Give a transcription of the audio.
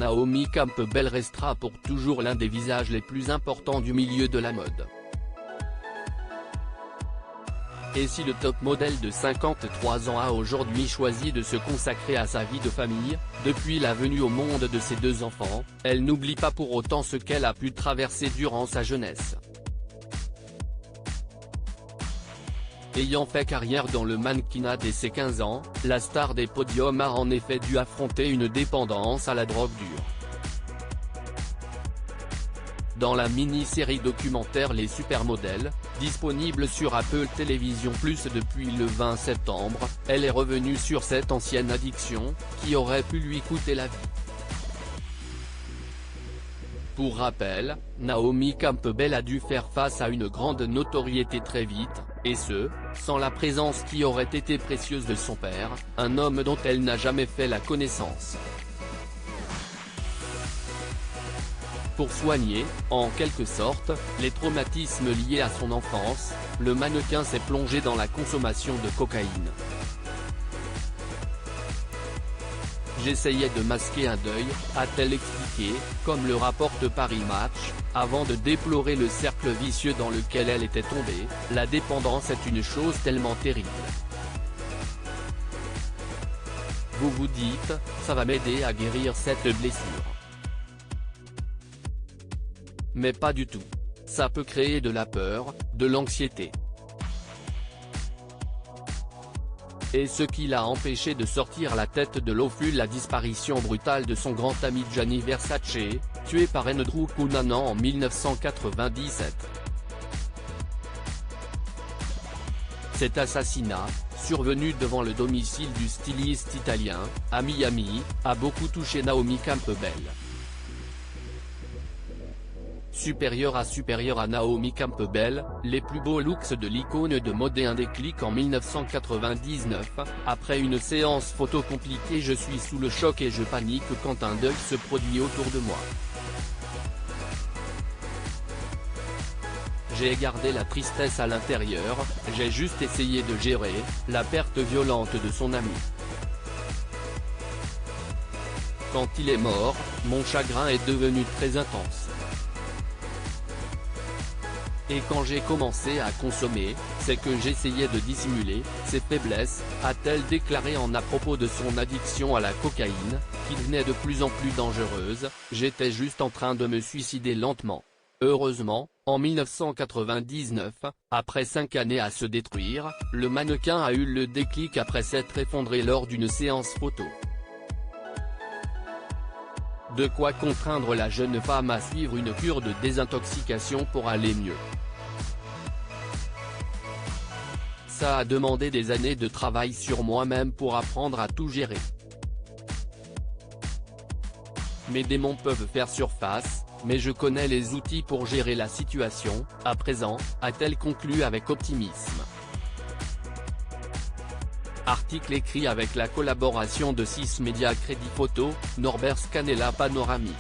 Naomi Campbell restera pour toujours l'un des visages les plus importants du milieu de la mode. Et si le top modèle de 53 ans a aujourd'hui choisi de se consacrer à sa vie de famille, depuis la venue au monde de ses 2 enfants, elle n'oublie pas pour autant ce qu'elle a pu traverser durant sa jeunesse. Ayant fait carrière dans le mannequinat dès ses 15 ans, la star des podiums a en effet dû affronter une dépendance à la drogue dure. Dans la mini-série documentaire Les Supermodèles, disponible sur Apple Télévision+ depuis le 20 septembre, elle est revenue sur cette ancienne addiction, qui aurait pu lui coûter la vie. Pour rappel, Naomi Campbell a dû faire face à une grande notoriété très vite, et ce, sans la présence qui aurait été précieuse de son père, un homme dont elle n'a jamais fait la connaissance. Pour soigner, en quelque sorte, les traumatismes liés à son enfance, le mannequin s'est plongé dans la consommation de cocaïne. J'essayais de masquer un deuil, a-t-elle expliqué, comme le rapporte Paris Match, avant de déplorer le cercle vicieux dans lequel elle était tombée. La dépendance est une chose tellement terrible. Vous vous dites, ça va m'aider à guérir cette blessure. Mais pas du tout. Ça peut créer de la peur, de l'anxiété. Et ce qui l'a empêché de sortir la tête de l'eau fut la disparition brutale de son grand ami Gianni Versace, tué par Andrew Cunanan en 1997. Cet assassinat, survenu devant le domicile du styliste italien, à Miami, a beaucoup touché Naomi Campbell. Supérieur à Naomi Campbell, les plus beaux looks de l'icône de mode et un déclic en 1999, après une séance photo compliquée. Je suis sous le choc et je panique quand un deuil se produit autour de moi. J'ai gardé la tristesse à l'intérieur, j'ai juste essayé de gérer la perte violente de son ami. Quand il est mort, mon chagrin est devenu très intense. Et quand j'ai commencé à consommer, c'est que j'essayais de dissimuler ses faiblesses, a-t-elle déclaré à propos de son addiction à la cocaïne, qui devenait de plus en plus dangereuse. J'étais juste en train de me suicider lentement. Heureusement, en 1999, après 5 années à se détruire, le mannequin a eu le déclic après s'être effondré lors d'une séance photo. De quoi contraindre la jeune femme à suivre une cure de désintoxication pour aller mieux. Ça a demandé des années de travail sur moi-même pour apprendre à tout gérer. Mes démons peuvent faire surface, mais je connais les outils pour gérer la situation, à présent, a-t-elle conclu avec optimisme. Article écrit avec la collaboration de 6 médias Crédit Photo, Norbert Scanella Panoramique.